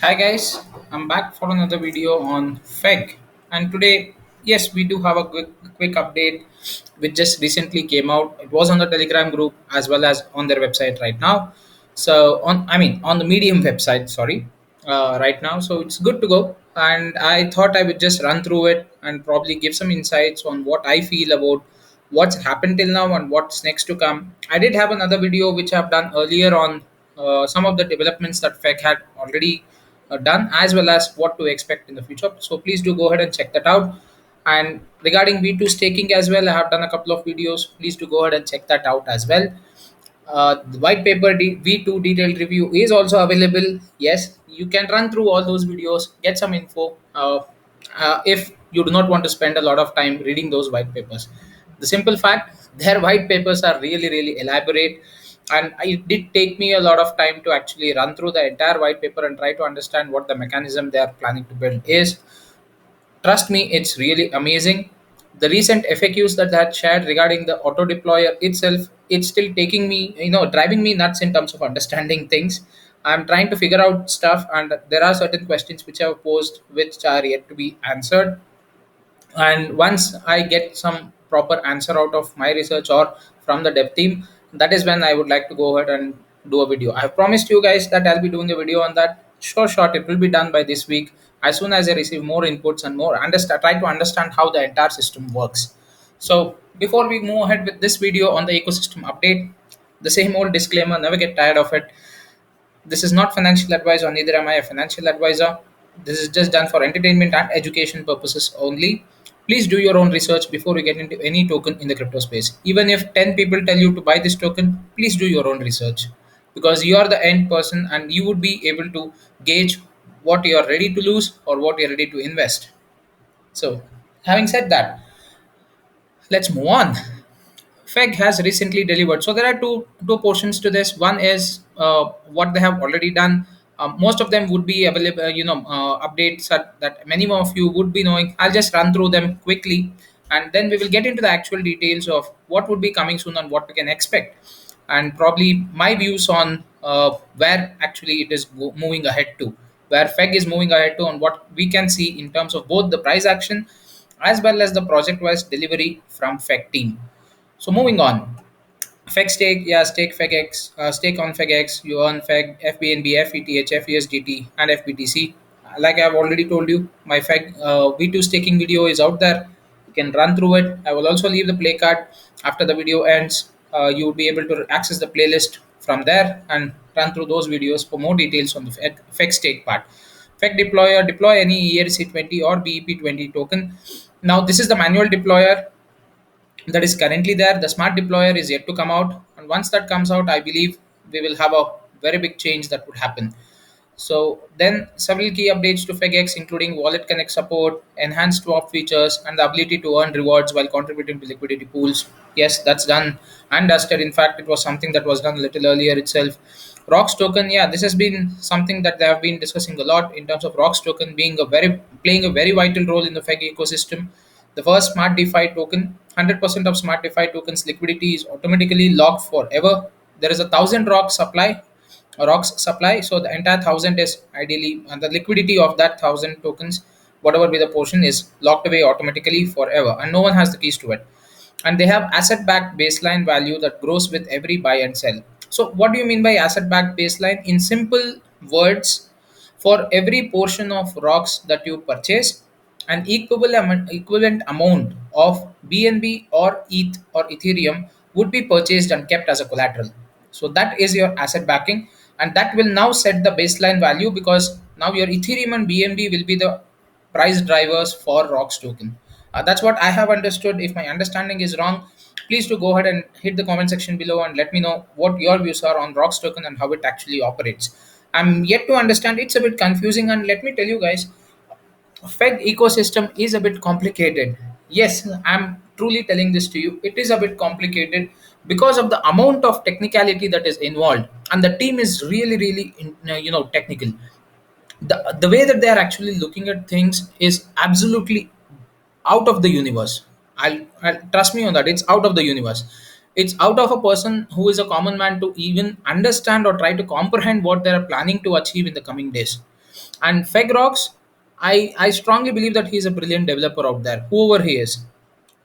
Hi guys, I'm back for another video on FEG, and today, yes, we do have a quick update which just recently came out. It was on the Telegram group as well as on their website right now. So on the Medium website, sorry, right now. So it's good to go, and I thought I would just run through it and probably give some insights on what I feel about what's happened till now and what's next to come. I did have another video which I've done earlier on some of the developments that FEC had already done, as well as what to expect in the future. So please do go ahead and check that out. And regarding V2 staking as well, I have done a couple of videos. Please do go ahead and check that out as well. The white paper V2 detailed review is also available. Yes, you can run through all those videos, get some info. If you do not want to spend a lot of time reading those white papers, the simple fact their white papers are really, really elaborate. And it did take me a lot of time to actually run through the entire white paper and try to understand what the mechanism they are planning to build is. Trust me, it's really amazing. The recent FAQs that I had shared regarding the auto deployer itself, it's still taking me, driving me nuts in terms of understanding things. I'm trying to figure out stuff, and there are certain questions which I've posed which are yet to be answered. And once I get some proper answer out of my research or from the dev team, that is when I would like to go ahead and do a video. I have promised you guys that I'll be doing a video on that. Sure short, it will be done by this week as soon as I receive more inputs and more understand, try to understand how the entire system works. So before we move ahead with this video on the ecosystem update, the same old disclaimer, never get tired of it. This is not financial advice, or neither am I a financial advisor. This is just done for entertainment and education purposes only. Please do your own research before you get into any token in the crypto space. Even if 10 people tell you to buy this token, please do your own research, because you are the end person and you would be able to gauge what you are ready to lose or what you're ready to invest. So, having said that, let's move on. FEG has recently delivered. So there are two portions to this. One is what they have already done. Most of them would be available, updates that many of you would be knowing. I'll just run through them quickly, and then we will get into the actual details of what would be coming soon and what we can expect, and probably my views on where actually it is moving ahead to, where FEG is moving ahead to, and what we can see in terms of both the price action as well as the project-wise delivery from FEG team. So moving on, FEG stake, yeah, stake FEGX, stake on FEGX, you earn FEG, FBNB, FETH, FESDT, and FBTC. Like I've already told you, my FEG V2 staking video is out there. You can run through it. I will also leave the play card after the video ends. You will be able to access the playlist from there and run through those videos for more details on the FEG stake part. FEG deployer, deploy any ERC20 or BEP20 token. Now, this is the manual deployer that is currently there. The smart deployer is yet to come out, and once that comes out, I believe we will have a very big change that would happen. So then several key updates to FEGX, including wallet connect support, enhanced swap features, and the ability to earn rewards while contributing to liquidity pools. Yes, that's done and dusted. In fact, it was something that was done a little earlier itself. Rocks token, yeah, this has been something that they have been discussing a lot in terms of Rocks token being a very playing a very vital role in the FEG ecosystem. The first smart DeFi token, 100% of smart DeFi tokens liquidity is automatically locked forever. There is a 1,000 rocks supply, so the entire 1,000 is ideally, and the liquidity of that 1,000 tokens, whatever be the portion, is locked away automatically forever, and no one has the keys to it. And they have asset backed baseline value that grows with every buy and sell. So what do you mean by asset backed baseline? In simple words, for every portion of rocks that you purchase, an equivalent amount of BNB or ETH or Ethereum would be purchased and kept as a collateral. So that is your asset backing, and that will now set the baseline value, because now your Ethereum and BNB will be the price drivers for Rocks token. That's what I have understood. If my understanding is wrong, please do go ahead and hit the comment section below and let me know what your views are on Rocks token and how it actually operates. I'm yet to understand. It's a bit confusing, and let me tell you guys, FEG ecosystem is a bit complicated. Yes, I'm truly telling this to you. It is a bit complicated because of the amount of technicality that is involved, and the team is really, really, technical. The way that they are actually looking at things is absolutely out of the universe. I'll trust me on that. It's out of the universe. It's out of a person who is a common man to even understand or try to comprehend what they are planning to achieve in the coming days. And Feg rocks. I strongly believe that he's a brilliant developer out there, whoever he is.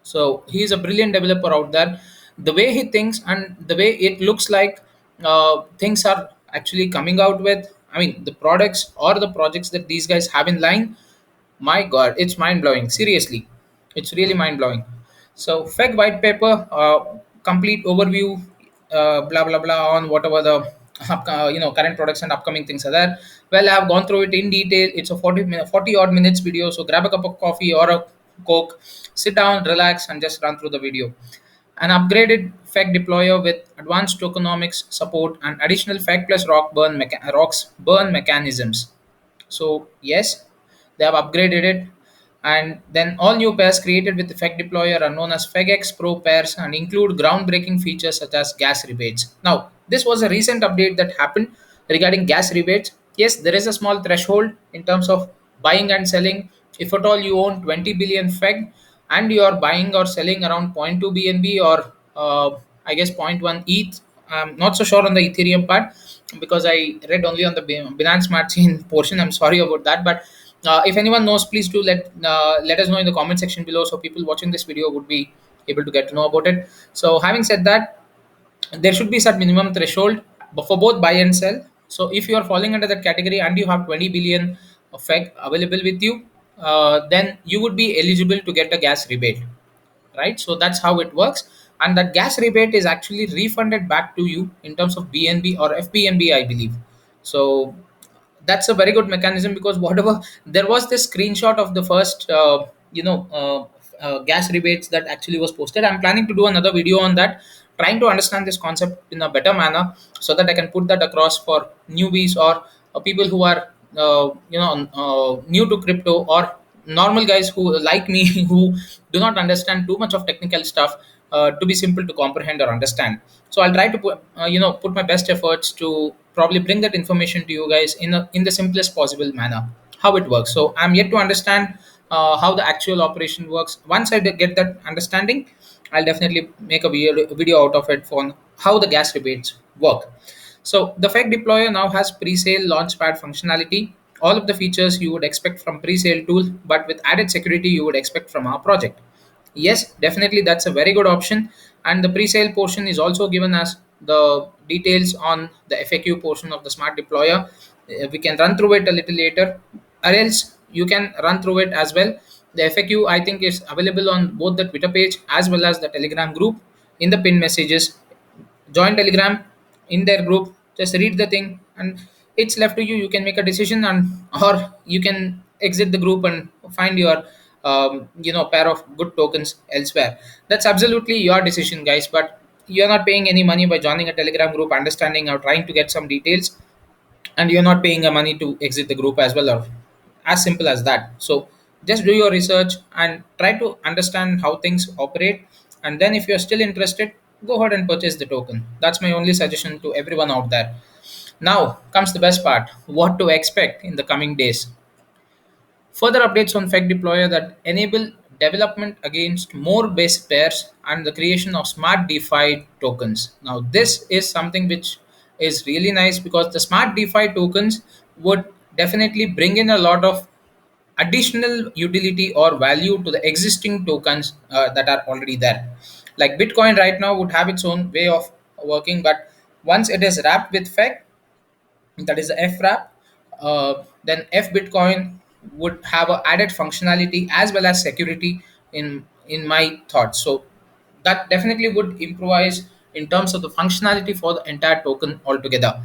So he is a brilliant developer out there. The way he thinks and the way it looks like things are actually coming out with. I mean, the products or the projects that these guys have in line, my God, it's mind blowing. Seriously, it's really mind blowing. So, FEG white paper, complete overview, blah blah blah on whatever the current products and upcoming things are there. Well, I have gone through it in detail. It's a 40 odd minutes video. So grab a cup of coffee or a coke, sit down, relax, and just run through the video. An upgraded FEG deployer with advanced tokenomics support and additional FEG plus rocks burn mechanisms. So yes, they have upgraded it, and then all new pairs created with the FEG deployer are known as FEGX Pro pairs and include groundbreaking features such as gas rebates. Now, this was a recent update that happened regarding gas rebates. Yes, there is a small threshold in terms of buying and selling. If at all you own 20 billion FEG and you are buying or selling around zero point 0.2 BNB or I guess zero point 0.1 ETH, I'm not so sure on the Ethereum part because I read only on the Binance Smart Chain portion. I'm sorry about that, but if anyone knows, please do let us know in the comment section below, so people watching this video would be able to get to know about it. So, having said that, there should be some minimum threshold for both buy and sell. So, if you are falling under that category and you have 20 billion of FEG available with you, then you would be eligible to get a gas rebate, right? So that's how it works, and that gas rebate is actually refunded back to you in terms of BNB or FBNB, I believe. So that's a very good mechanism, because whatever, there was this screenshot of the first gas rebates that actually was posted. I'm planning to do another video on that, trying to understand this concept in a better manner, so that I can put that across for newbies or people who are new to crypto, or normal guys who like me who do not understand too much of technical stuff, to be simple to comprehend or understand. So I'll try to put my best efforts to probably bring that information to you guys in the simplest possible manner, how it works. So I'm yet to understand how the actual operation works. Once I get that understanding, I'll definitely make a video out of it for how the gas rebates work. So the FEG deployer now has pre-sale launchpad functionality, all of the features you would expect from pre-sale tool, but with added security you would expect from our project. Yes, definitely that's a very good option. And the pre-sale portion is also given as the details on the FAQ portion of the smart deployer. We can run through it a little later, or else you can run through it as well. The FAQ, I think, is available on both the Twitter page as well as the Telegram group in the pin messages. Join Telegram in their group, just read the thing, and it's left to you. You can make a decision, and or you can exit the group and find your pair of good tokens elsewhere. That's absolutely your decision, guys, but you're not paying any money by joining a Telegram group, understanding or trying to get some details, and you're not paying a money to exit the group as well, or as simple as that. So just do your research and try to understand how things operate, and then if you're still interested, go ahead and purchase the token. That's my only suggestion to everyone out there. Now comes the best part: what to expect in the coming days. Further updates on FEG deployer that enable development against more base pairs and the creation of smart DeFi tokens. Now, this is something which is really nice, because the smart DeFi tokens would definitely bring in a lot of additional utility or value to the existing tokens that are already there. Like Bitcoin right now would have its own way of working, but once it is wrapped with FEG, that is the FRAP, then F Bitcoin would have a added functionality as well as security in my thoughts. So that definitely would improvise in terms of the functionality for the entire token altogether.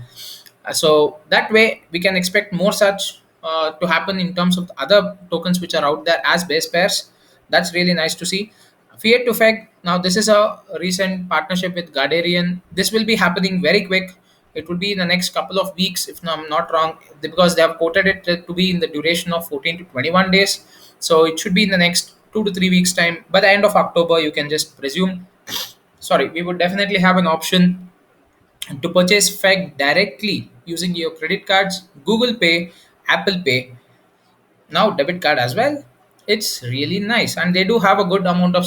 So that way we can expect more such to happen in terms of the other tokens which are out there as base pairs. That's really nice to see. Fiat to FEG. Now this is a recent partnership with Gardarian. This will be happening very quick. It will be in the next couple of weeks, if I'm not wrong, because they have quoted it to be in the duration of 14 to 21 days. So it should be in the next 2 to 3 weeks time. By the end of October, you can just presume. Sorry, we would definitely have an option to purchase FEG directly using your credit cards, Google Pay, Apple Pay, now debit card as well. It's really nice, and they do have a good amount of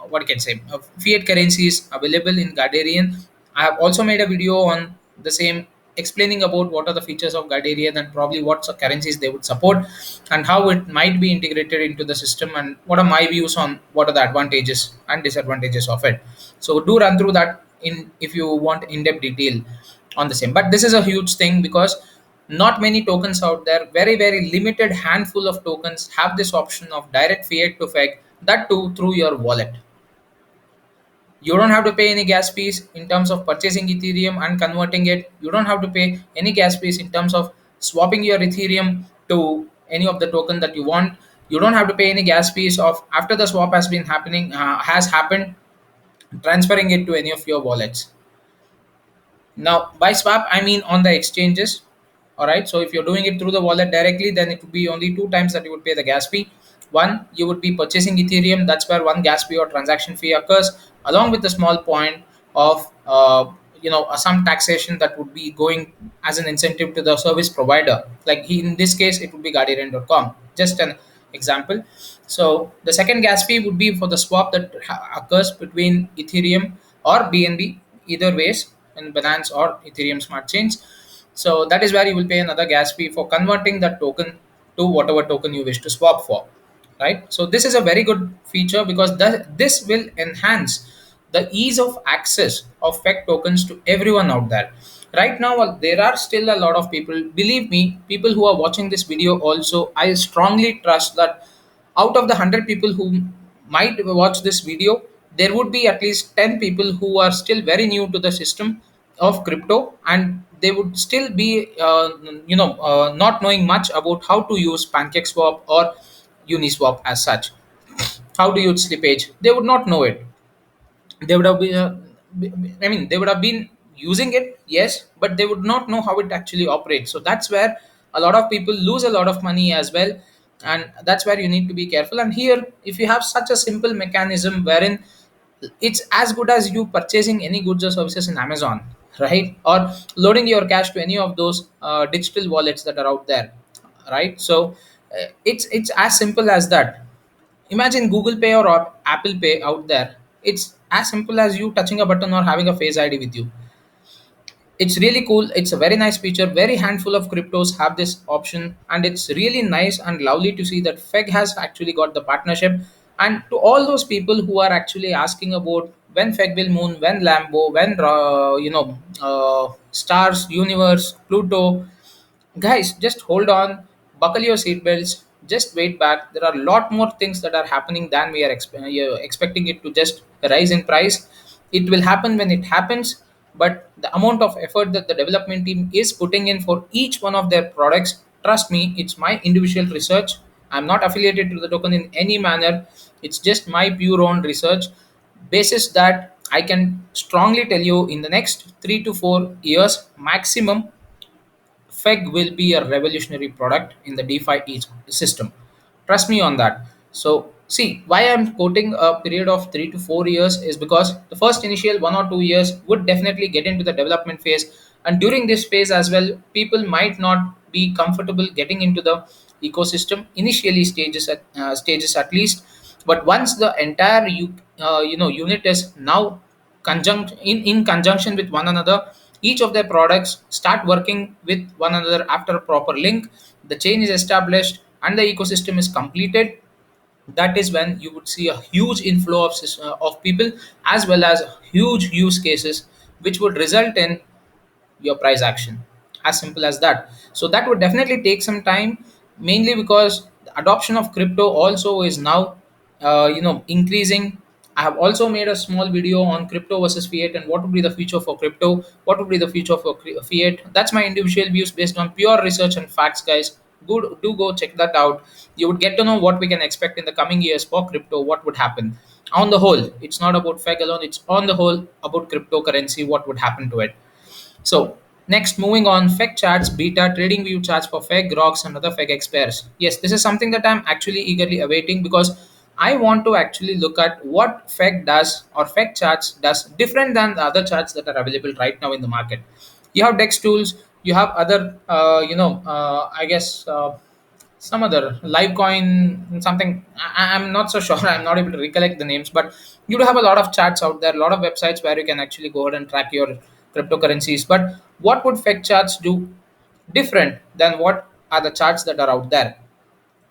what I can say, fiat currencies available in Gardarian. I have also made a video on the same explaining about what are the features of Guidarian and probably what currencies they would support and how it might be integrated into the system, and what are my views on what are the advantages and disadvantages of it. So do run through that in if you want in-depth detail on the same. But this is a huge thing because not many tokens out there, very limited handful of tokens have this option of direct fiat to FEG, that too through your wallet. You don't have to pay any gas fees in terms of purchasing Ethereum and converting it. You don't have to pay any gas fees in terms of swapping your Ethereum to any of the token that you want. You don't have to pay any gas fees of after the swap has been happening has happened, transferring it to any of your wallets. Now, by swap, I mean on the exchanges. All right. So if you're doing it through the wallet directly, then it would be only two times that you would pay the gas fee. One, you would be purchasing Ethereum. That's where one gas fee or transaction fee occurs, along with a small point of some taxation that would be going as an incentive to the service provider. Like in this case, it would be Guardian.com. Just an example. So the second gas fee would be for the swap that occurs between Ethereum or BNB, either ways, in Binance or Ethereum Smart Chains. So that is where you will pay another gas fee for converting that token to whatever token you wish to swap for, right? So this is a very good feature because this will enhance the ease of access of FEC tokens to everyone out there. Right now, there are still a lot of people, believe me, people who are watching this video also, I strongly trust that out of the 100 people who might watch this video, there would be at least 10 people who are still very new to the system of crypto, and they would still be not knowing much about how to use PancakeSwap or Uniswap as such. How to use slippage, they would not know it. They would have been they would have been using it, yes, but they would not know how it actually operates. So that's where a lot of people lose a lot of money as well, and that's where you need to be careful. And here, if you have such a simple mechanism wherein it's as good as you purchasing any goods or services in Amazon, right, or loading your cash to any of those digital wallets that are out there, right? So it's as simple as that. Imagine Google Pay or Apple Pay out there. It's as simple as you touching a button or having a Face ID with you. It's really cool. It's a very nice feature. Very handful of cryptos have this option, and it's really nice and lovely to see that FEG has actually got the partnership. And to all those people who are actually asking about when FEG will moon, when Lambo, when stars, universe, Pluto, guys, just hold on, buckle your seatbelts, just wait back. There are a lot more things that are happening than we are expecting it to just rise in price. It will happen when it happens, but the amount of effort that the development team is putting in for each one of their products, trust me, it's my individual research. I'm not affiliated to the token in any manner. It's just my pure own research basis that I can strongly tell you in the next 3 to 4 years maximum, FEG will be a revolutionary product in the DeFi system. Trust me on that. So, see, why I'm quoting a period of 3 to 4 years is because the first initial 1 or 2 years would definitely get into the development phase. And during this phase as well, people might not be comfortable getting into the ecosystem initially stages at least. But once the entire unit is now in conjunction with one another, each of their products start working with one another after a proper link, the chain is established and the ecosystem is completed. That is when you would see a huge inflow of people, as well as huge use cases, which would result in your price action. As simple as that. So that would definitely take some time, mainly because the adoption of crypto also is now increasing. I have also made a small video on crypto versus fiat and what would be the future for crypto, what would be the future for fiat. That's my individual views based on pure research and facts, guys. Good, do go check that out. You would get to know what we can expect in the coming years for crypto, what would happen on the whole. It's not about FEG alone, it's on the whole about cryptocurrency, what would happen to it. So next, moving on, FEG charts, beta, trading view charts for FEG, rocks, and other FEG pairs. Yes, this is something that I'm actually eagerly awaiting because I want to actually look at what FEG does or FEG charts does different than the other charts that are available right now in the market. You have DEX tools, you have other, I guess. Some other live coin something, I'm not so sure. I'm not able to recollect the names, but you do have a lot of charts out there, a lot of websites where you can actually go ahead and track your cryptocurrencies. But what would FEG charts do different than what are the charts that are out there?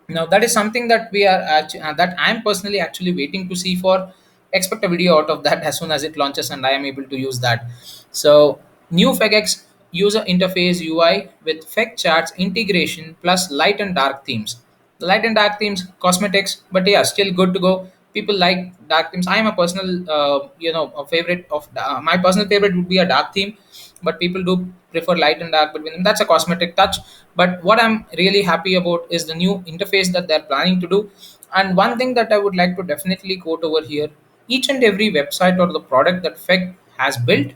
Now that is something that that I'm personally actually waiting to see for. Expect a video out of that as soon as it launches and I am able to use that. So new Fegex user interface UI with Feg charts integration plus light and dark themes. The light and dark themes, cosmetics, but yeah, still good to go. People like dark themes. I am a personal, a favorite of my personal favorite would be a dark theme, but people do prefer light and dark between them. That's a cosmetic touch. But what I'm really happy about is the new interface that they're planning to do. And one thing that I would like to definitely quote over here: each and every website or the product that Feg has built,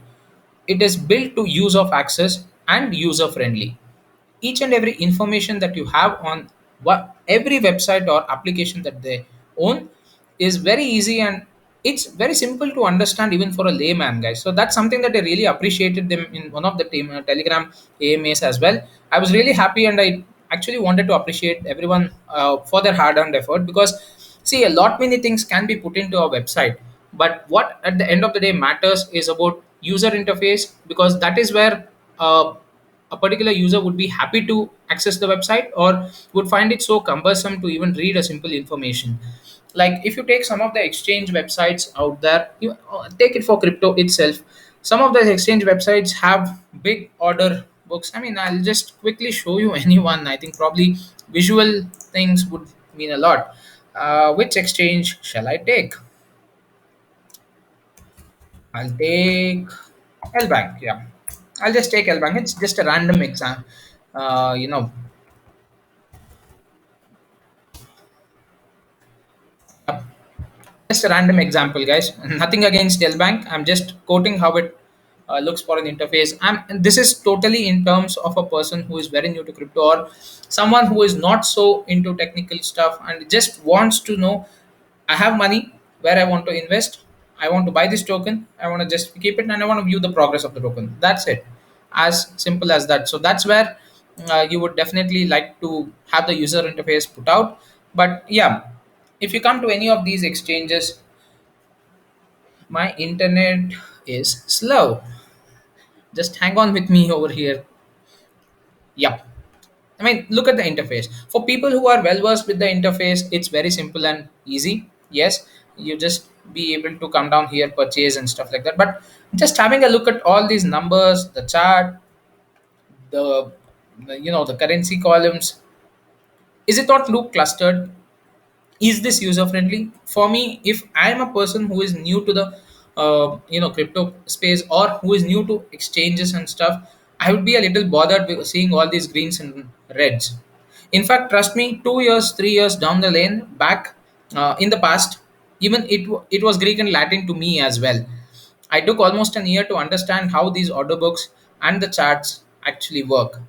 it is built to use of access and user friendly. Each and every information that you have on what every website or application that they own is very easy, and it's very simple to understand even for a layman, guys. So that's something that I really appreciated them in one of the telegram AMAs as well. I was really happy, and I actually wanted to appreciate everyone for their hard earned effort, because see, a lot many things can be put into a website, but what at the end of the day matters is about user interface, because that is where a particular user would be happy to access the website, or would find it so cumbersome to even read a simple information. Like if you take some of the exchange websites out there, you take it for crypto itself. Some of the exchange websites have big order books. I mean, I'll just quickly show you anyone. I think probably visual things would mean a lot. Which exchange shall I take? I'll take L Bank. Yeah, I'll just take L Bank. It's just a random exam. Uh, you know, just a random example, guys. Nothing against Dell Bank. I'm just quoting how it looks for an interface. And this is totally in terms of a person who is very new to crypto, or someone who is not so into technical stuff and just wants to know, I have money where I want to invest. I want to buy this token. I want to just keep it, and I want to view the progress of the token. That's it. As simple as that. So that's where you would definitely like to have the user interface put out. But yeah, if you come to any of these exchanges, my internet is slow. Just hang on with me over here. Yep. I mean, look at the interface. For people who are well versed with the interface, it's very simple and easy. Yes, you just be able to come down here, purchase and stuff like that. But just having a look at all these numbers, the chart, the, the currency columns, is it not look clustered? Is this user friendly? For me, if I am a person who is new to the crypto space, or who is new to exchanges and stuff, I would be a little bothered with seeing all these greens and reds. In fact, trust me, 2 years 3 years down the lane back, in the past, even it was Greek and Latin to me as well. I took almost an year to understand how these order books and the charts actually work.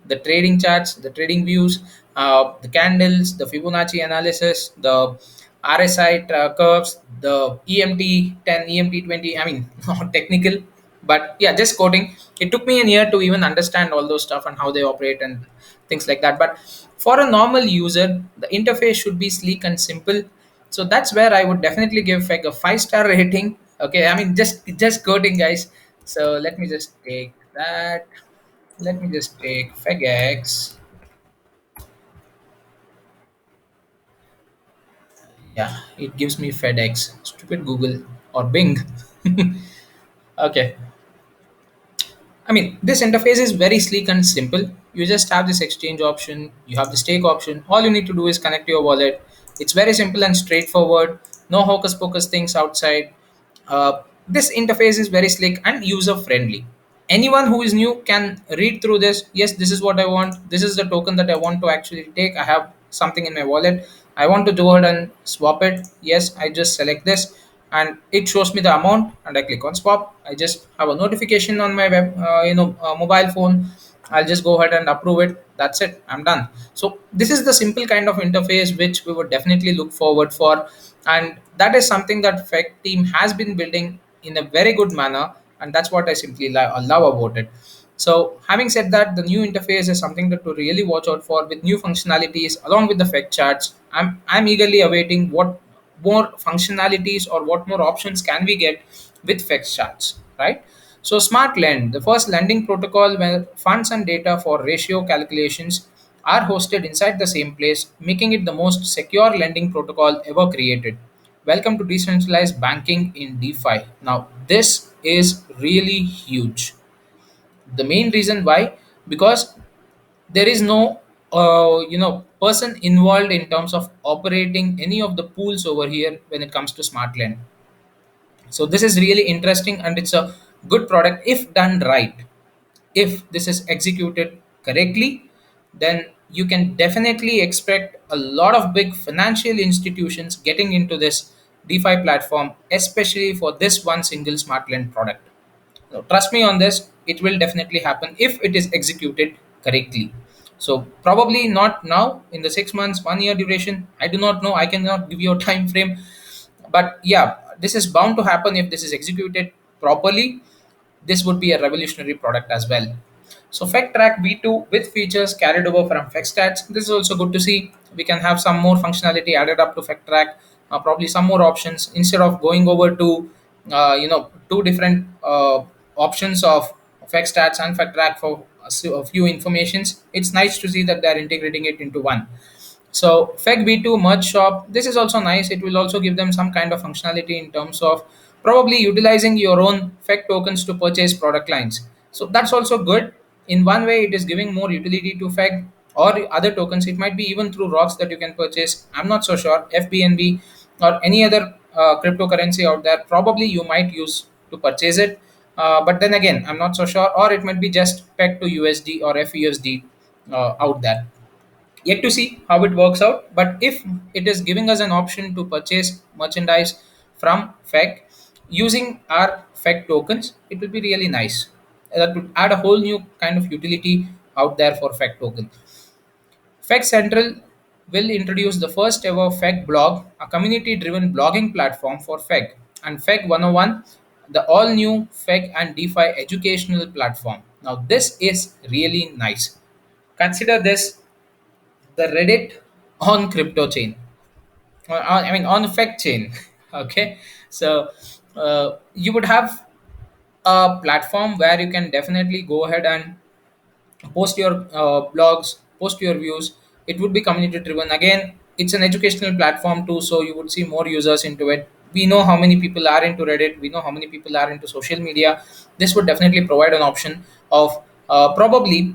The trading charts, the trading views, the candles, the Fibonacci analysis, the RSI curves, the EMT 10, EMT 20. I mean, not technical, but yeah, just coding. It took me a year to even understand all those stuff and how they operate and things like that. But for a normal user, the interface should be sleek and simple. So that's where I would definitely give like a 5-star rating. Okay, I mean, just coding, guys. So let me just take that. Let me just take FEGX. Yeah, it gives me FedEx. Stupid Google or Bing. Okay. I mean, this interface is very sleek and simple. You just have this exchange option, you have the stake option. All you need to do is connect your wallet. It's very simple and straightforward. No hocus pocus things outside. This interface is very slick and user friendly. Anyone who is new can read through this. Yes, this is what I want. This is the token that I want to actually take. I have something in my wallet. I want to go ahead and swap it. Yes, I just select this and it shows me the amount, and I click on swap. I just have a notification on my mobile phone. I'll just go ahead and approve it. That's it. I'm done. So this is the simple kind of interface which we would definitely look forward for, and that is something that FEC team has been building in a very good manner, and that's what I simply love about it. So having said that, the new interface is something that to really watch out for with new functionalities along with the FEC charts. I'm eagerly awaiting what more functionalities or what more options can we get with FEC charts, right? So Smart Lend, the first lending protocol where funds and data for ratio calculations are hosted inside the same place, making it the most secure lending protocol ever created. Welcome to decentralized banking in DeFi. Now, this is really huge. The main reason why, because there is no person involved in terms of operating any of the pools over here when it comes to smart lend. So this is really interesting, and it's a good product if done right. If this is executed correctly, then you can definitely expect a lot of big financial institutions getting into this DeFi platform, especially for this one single smart lend product. So trust me on this, it will definitely happen if it is executed correctly. So probably not now in the 6 months, 1 year duration. I do not know. I cannot give you a time frame, but yeah, this is bound to happen if this is executed properly. This would be a revolutionary product as well. So FECTrack V2 with features carried over from FECStats. This is also good to see. We can have some more functionality added up to FECTrack, probably some more options instead of going over to two different options of FECStats and FECTrack for a few informations. It's nice to see that they're integrating it into one. So FEG V2 merge shop, this is also nice. It will also give them some kind of functionality in terms of probably utilizing your own FEG tokens to purchase product lines. So that's also good. In one way, it is giving more utility to FEG or other tokens. It might be even through rocks that you can purchase. I'm not so sure. FBNB or any other cryptocurrency out there, probably you might use to purchase it. But then again, I'm not so sure. Or it might be just pegged to USD or FUSD out there. Yet to see how it works out. But if it is giving us an option to purchase merchandise from FEC using our FEC tokens, it will be really nice. That would add a whole new kind of utility out there for FEC token. FEC Central will introduce the first ever FEC blog, a community driven blogging platform for FEC, and FEC 101, the all new FEC and DeFi educational platform. Now, this is really nice. Consider this the Reddit on crypto chain. I mean, on effect chain. Okay, so you would have a platform where you can definitely go ahead and post your blogs, post your views. It would be community driven. Again, it's an educational platform too, so you would see more users into it. We know how many people are into Reddit, we know how many people are into social media. This would definitely provide an option of probably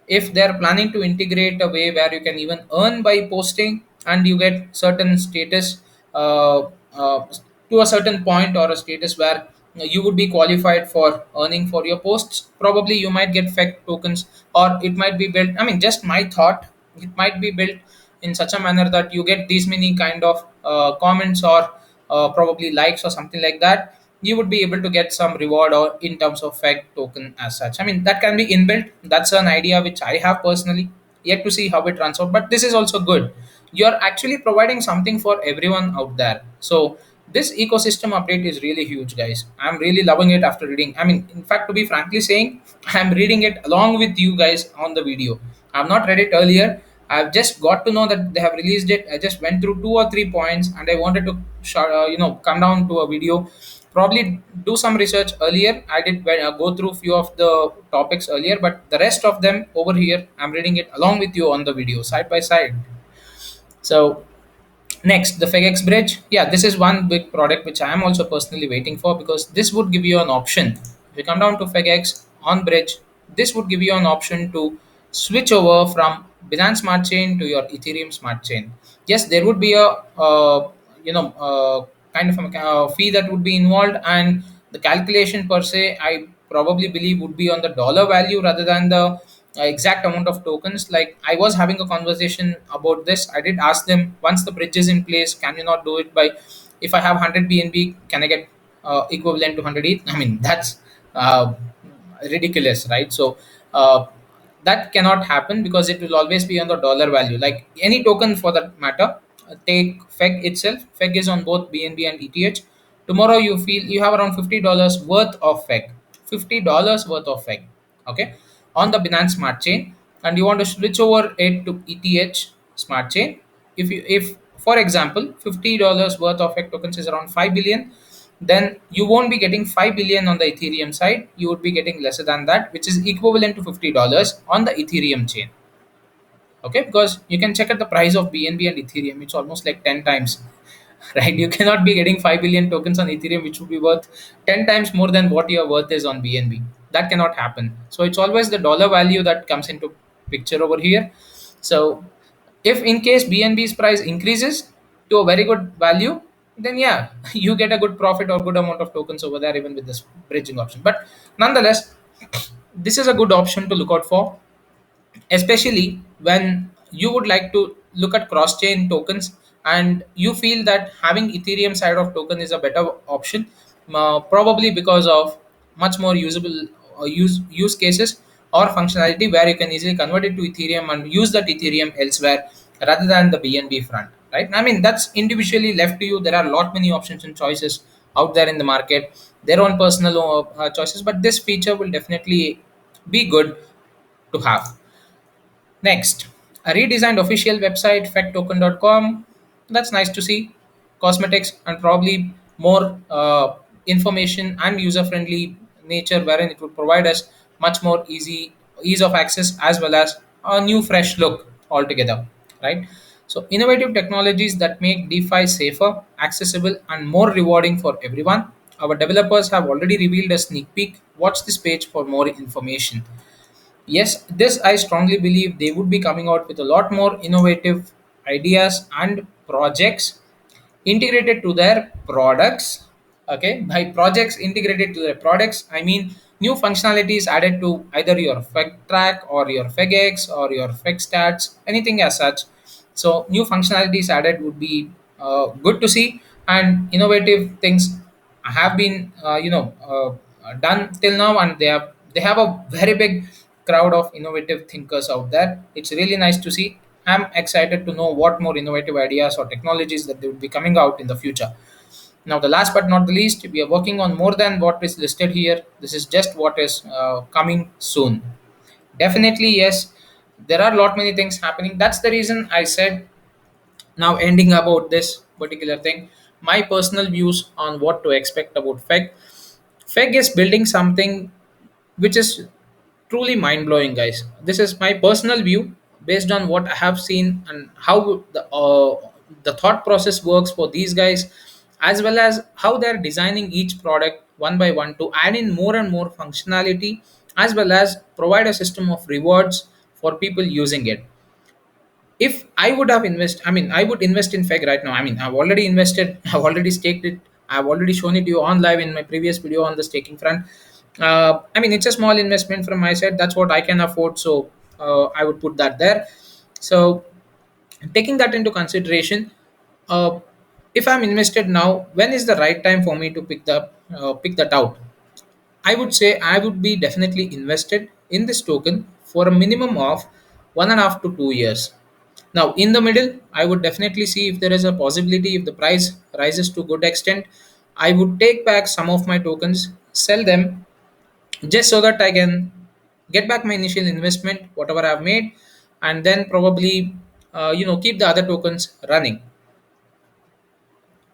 if they're planning to integrate a way where you can even earn by posting and you get certain status uh, uh, to a certain point, or a status where you would be qualified for earning for your posts. Probably you might get FEC tokens, or it might be built. I mean, just my thought, it might be built in such a manner that you get these many kind of comments or probably likes or something like that. You would be able to get some reward or in terms of FEC token as such. I mean, that can be inbuilt. That's an idea which I have personally. Yet to see how it runs out, but this is also good. You're actually providing something for everyone out there. So this ecosystem update is really huge, guys. I'm really loving it after reading. I mean, in fact, to be frankly saying, I'm reading it along with you guys on the video. I've not read it earlier. I've just got to know that they have released it. I just went through 2 or 3 points, and I wanted to come down to a video, probably do some research earlier. I did go through few of the topics earlier, but the rest of them over here, I'm reading it along with you on the video, side by side. So next, the Fedex Bridge. Yeah, this is one big product which I am also personally waiting for, because this would give you an option. If you come down to Fedex on Bridge, this would give you an option to switch over from Binance Smart Chain to your Ethereum Smart Chain. Yes, there would be a kind of a fee that would be involved, and the calculation per se, I probably believe, would be on the dollar value rather than the exact amount of tokens. Like, I was having a conversation about this. I did ask them, once the bridge is in place, can you not do it by, if I have 100 BNB, can I get equivalent to 100 ETH? I mean, that's uh, ridiculous, right? So that cannot happen, because it will always be on the dollar value, like any token for that matter. Take FEG itself. FEG is on both BNB and ETH. Tomorrow you feel you have around $50 worth of FEG. $50 worth of FEG, okay, on the Binance Smart Chain, and you want to switch over it to ETH Smart Chain. If for example, $50 worth of FEG tokens is around 5 billion, then you won't be getting 5 billion on the Ethereum side. You would be getting lesser than that, which is equivalent to $50 on the Ethereum chain. Okay, because you can check at the price of BNB and Ethereum, it's almost like 10 times. Right? You cannot be getting 5 billion tokens on Ethereum, which would be worth 10 times more than what your worth is on BNB. That cannot happen. So it's always the dollar value that comes into picture over here. So if in case BNB's price increases to a very good value, then yeah, you get a good profit or good amount of tokens over there, even with this bridging option. But nonetheless, this is a good option to look out for, especially when you would like to look at cross chain tokens and you feel that having Ethereum side of token is a better option, probably because of much more usable use cases or functionality where you can easily convert it to Ethereum and use that Ethereum elsewhere rather than the BNB front, right? I mean, that's individually left to you. There are a lot many options and choices out there in the market, their own personal choices, but this feature will definitely be good to have. Next, a redesigned official website, factoken.com. That's nice to see. Cosmetics and probably more information and user-friendly nature, wherein it would provide us much more ease of access as well as a new fresh look altogether, right? So innovative technologies that make DeFi safer, accessible, and more rewarding for everyone. Our developers have already revealed a sneak peek. Watch this page for more information. Yes, this I strongly believe they would be coming out with a lot more innovative ideas and projects integrated to their products. Okay, by projects integrated to their products, I mean new functionalities added to either your FEG track or your FEGX or your FEG stats, anything as such. So new functionalities added would be good to see, and innovative things have been done till now, and they have a very big crowd of innovative thinkers out there. It's really nice to see. I'm excited to know what more innovative ideas or technologies that they will be coming out in the future. Now, the last but not the least, we are working on more than what is listed here. This is just what is coming soon. Definitely, yes. There are a lot many things happening. That's the reason I said, now ending about this particular thing, my personal views on what to expect about FEG. FEG is building something which is truly mind blowing, guys. This is my personal view based on what I have seen and how the thought process works for these guys, as well as how they're designing each product one by one to add in more and more functionality, as well as provide a system of rewards for people using it. If I would have invest, I mean, I would invest in FEG right now. I mean, I've already invested, I've already staked it, I've already shown it to you on live in my previous video on the staking front. I mean, it's a small investment from my side. That's what I can afford. So I would put that there. So taking that into consideration, uh, if I'm invested now, when is the right time for me to pick that out? I would say I would be definitely invested in this token for a minimum of 1.5 to 2 years. Now, in the middle, I would definitely see if there is a possibility, if the price rises to good extent, I would take back some of my tokens, sell them, just so that I can get back my initial investment, whatever I've made, and then probably keep the other tokens running.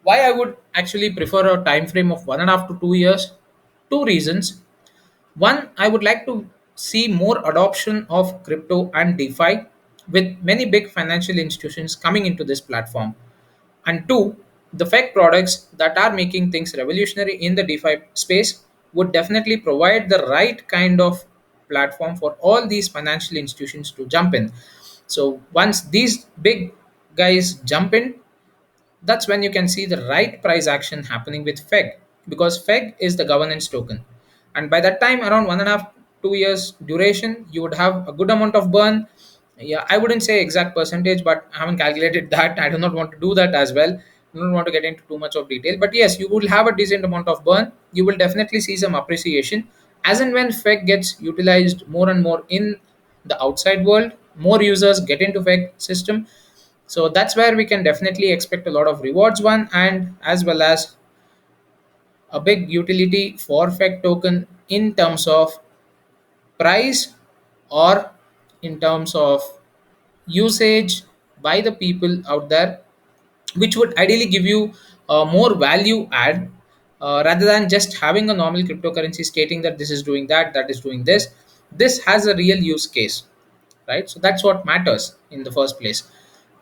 Why I would actually prefer a time frame of 1.5 to 2 years? Two reasons. One, I would like to see more adoption of crypto and DeFi with many big financial institutions coming into this platform. And two, the FEC products that are making things revolutionary in the DeFi space would definitely provide the right kind of platform for all these financial institutions to jump in. So once these big guys jump in, that's when you can see the right price action happening with FEG, because FEG is the governance token. And by that time, around 1.5 2 years duration, you would have a good amount of burn. Yeah, I wouldn't say exact percentage, but I haven't calculated that. I do not want to do that as well. I don't want to get into too much of detail. But yes, you will have a decent amount of burn. You will definitely see some appreciation. As and when FEG gets utilized more and more in the outside world, more users get into FEG system, so that's where we can definitely expect a lot of rewards one, and as well as a big utility for FEC token in terms of price or in terms of usage by the people out there, which would ideally give you more value add rather than just having a normal cryptocurrency stating that this is doing that, that is doing this. This has a real use case, right? So that's what matters in the first place.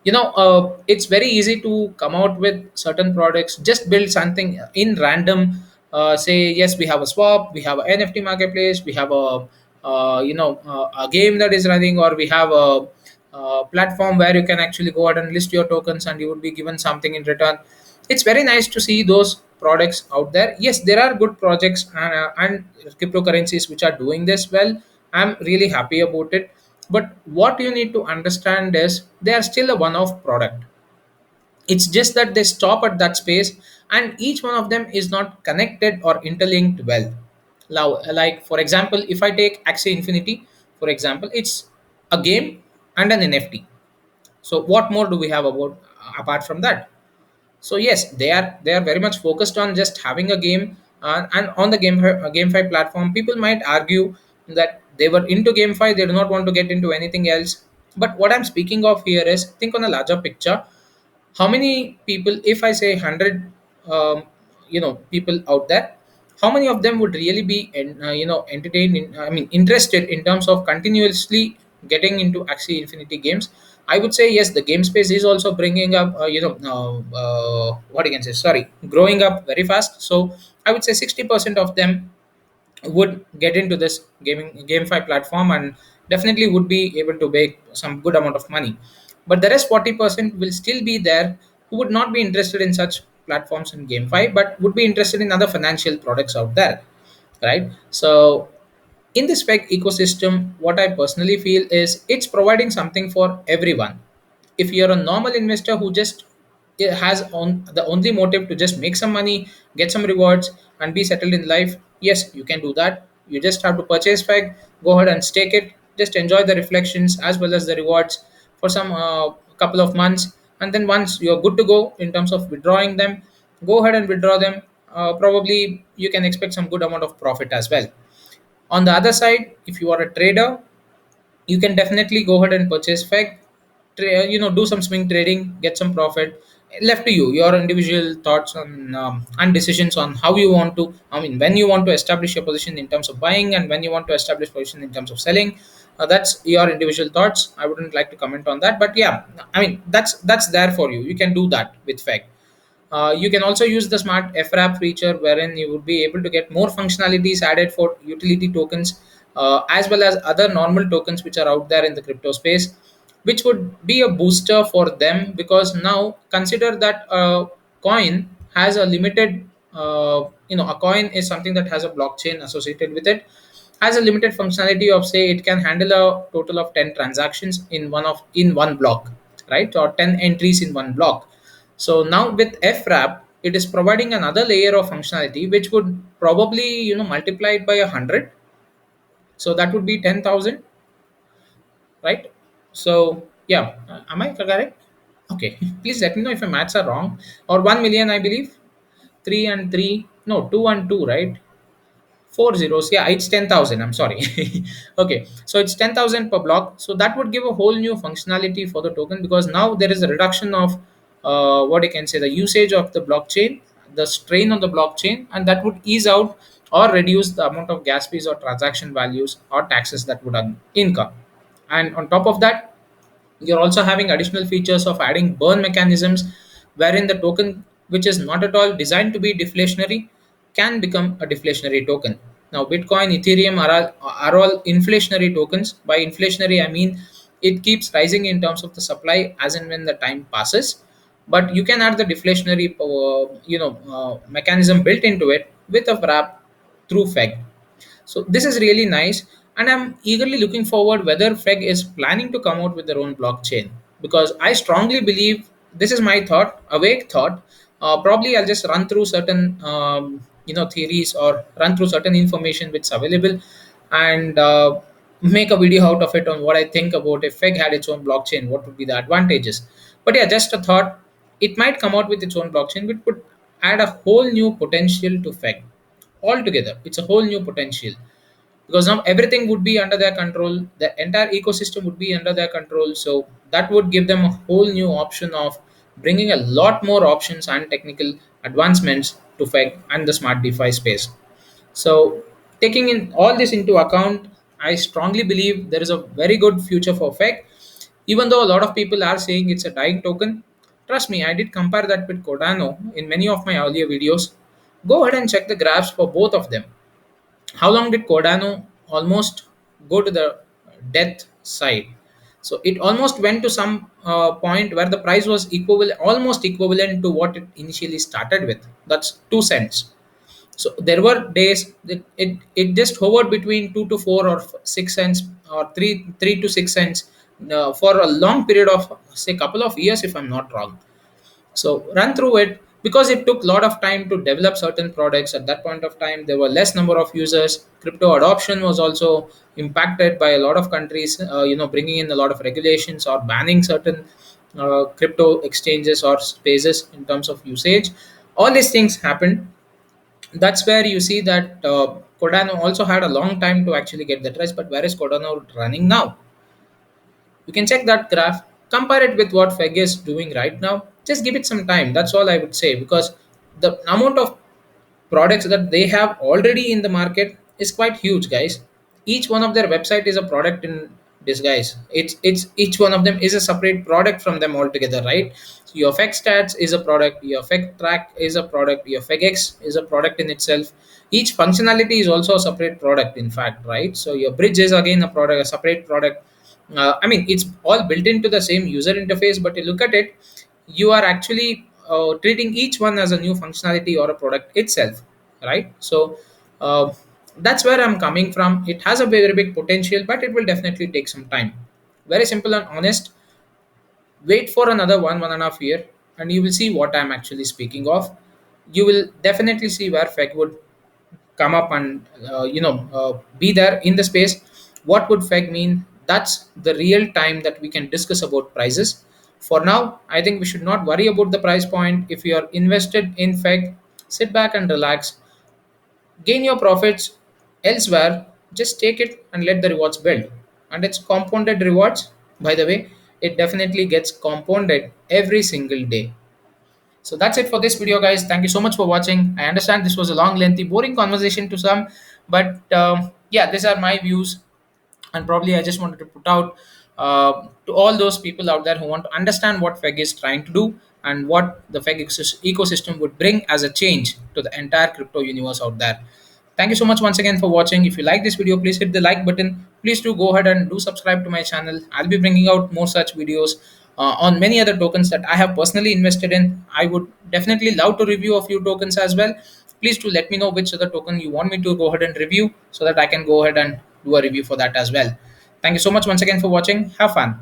It's very easy to come out with certain products, just build something in random. Say yes, we have a swap, we have an NFT marketplace, we have a game that is running, or we have a platform where you can actually go ahead and list your tokens and you would be given something in return. It's very nice to see those products out there. Yes, there are good projects and cryptocurrencies which are doing this well. I'm really happy about it. But what you need to understand is they are still a one off product. It's just that they stop at that space, and each one of them is not connected or interlinked well. Now, like for example, if I take Axie Infinity, for example, it's a game and an NFT. So, what more do we have about apart from that? So yes, they are very much focused on just having a game, and on the GameFi platform, people might argue that they were into GameFi, they do not want to get into anything else. But what I'm speaking of here is think on a larger picture. How many people, if I say 100 people out there, how many of them would really be entertained interested in terms of continuously getting into Axie Infinity games? I would say yes, the game space is also bringing up what you can say, sorry, growing up very fast. So I would say 60% of them would get into this GameFi platform and definitely would be able to make some good amount of money. But the rest 40% will still be there who would not be interested in such platforms in GameFi, but would be interested in other financial products out there, right? So in this spec ecosystem, what I personally feel is it's providing something for everyone. If you're a normal investor who just has on the only motive to just make some money, get some rewards, and be settled in life, yes, you can do that. You just have to purchase FEG, go ahead and stake it, just enjoy the reflections as well as the rewards for some couple of months, and then once you're good to go in terms of withdrawing them, go ahead and withdraw them. Probably you can expect some good amount of profit as well. On the other side, if you are a trader, you can definitely go ahead and purchase FEG, do some swing trading, get some profit. Left to you, your individual thoughts on and decisions on how you want to. I mean, when you want to establish your position in terms of buying and when you want to establish position in terms of selling. That's your individual thoughts. I wouldn't like to comment on that, but yeah, I mean that's there for you. You can do that with FEG. You can also use the smart FRAP feature, wherein you would be able to get more functionalities added for utility tokens, as well as other normal tokens which are out there in the crypto space, which would be a booster for them. Because now consider that a coin has a limited, a coin is something that has a blockchain associated with it, has a limited functionality of, say, it can handle a total of 10 transactions in one block, right, or 10 entries in one block. So now with FRAP, it is providing another layer of functionality which would probably multiply it by 100. So that would be 10,000, right? So yeah, am I correct? Okay, please let me know if my maths are wrong. Or 1 million, I believe. Three and three, no, two and two, right? Four zeros, yeah, it's 10,000. I'm sorry. Okay, so it's 10,000 per block. So that would give a whole new functionality for the token, because now there is a reduction of what I can say, the usage of the blockchain, the strain on the blockchain, and that would ease out or reduce the amount of gas fees or transaction values or taxes that would incur. And on top of that, you're also having additional features of adding burn mechanisms, wherein the token, which is not at all designed to be deflationary, can become a deflationary token. Now, Bitcoin, Ethereum are all inflationary tokens. By inflationary, I mean it keeps rising in terms of the supply as and when the time passes. But you can add the deflationary, mechanism built into it with a wrap through FEG. So this is really nice, and I'm eagerly looking forward whether FEG is planning to come out with their own blockchain, because I strongly believe, this is my thought, a vague thought. Probably I'll just run through certain theories, or run through certain information which is available, and make a video out of it on what I think about if FEG had its own blockchain, what would be the advantages. But yeah, just a thought. It might come out with its own blockchain, which would add a whole new potential to FEG altogether. It's a whole new potential, because now everything would be under their control, the entire ecosystem would be under their control. So that would give them a whole new option of bringing a lot more options and technical advancements to FEG and the smart DeFi space. So, taking in all this into account, I strongly believe there is a very good future for FEG. Even though a lot of people are saying it's a dying token, trust me, I did compare that with Cardano in many of my earlier videos. Go ahead and check the graphs for both of them. How long did Cardano almost go to the death side? So it almost went to some point where the price was almost equivalent to what it initially started with. That's 2 cents. So there were days that it just hovered between 2 to 4 or 6 cents, or three to 6 cents for a long period of, say, couple of years, if I'm not wrong. So run through it, because it took a lot of time to develop certain products. At that point of time, there were less number of users. Crypto adoption was also impacted by a lot of countries, bringing in a lot of regulations or banning certain crypto exchanges or spaces in terms of usage. All these things happened. That's where you see that Cardano also had a long time to actually get the trust. But where is Cardano running now? You can check that graph, compare it with what FEG is doing right now. Just give it some time. That's all I would say, because the amount of products that they have already in the market is quite huge, guys. Each one of their website is a product in disguise. It's each one of them is a separate product from them altogether, right? So your FEG stats is a product, your FEG track is a product, your FEGX is a product in itself. Each functionality is also a separate product, in fact, right? So your bridge is again a product, a separate product. I mean, it's all built into the same user interface, but you look at it, you are actually treating each one as a new functionality or a product itself, right? So uh, that's where I'm coming from. It has a very big potential, but it will definitely take some time. Very simple and honest. Wait for another 1.5 year, and you will see what I'm actually speaking of. You will definitely see where FEG would come up and be there in the space. What would FEG mean? That's the real time that we can discuss about prices. For now, I think we should not worry about the price point. If you are invested in FEG, sit back and relax, gain your profits elsewhere. Just take it and let the rewards build. And it's compounded rewards, by the way. It definitely gets compounded every single day. So that's it for this video, guys. Thank you so much for watching. I understand this was a long, lengthy, boring conversation to some, but yeah, these are my views, and probably I just wanted to put out to all those people out there who want to understand what FEG is trying to do and what the FEG ecosystem would bring as a change to the entire crypto universe out there. Thank you so much once again for watching. If you like this video, please hit the like button. Please do go ahead and do subscribe to my channel. I'll be bringing out more such videos on many other tokens that I have personally invested in. I would definitely love to review a few tokens as well. Please do let me know which other token you want me to go ahead and review, so that I can go ahead and do a review for that as well. Thank you so much once again for watching. Have fun.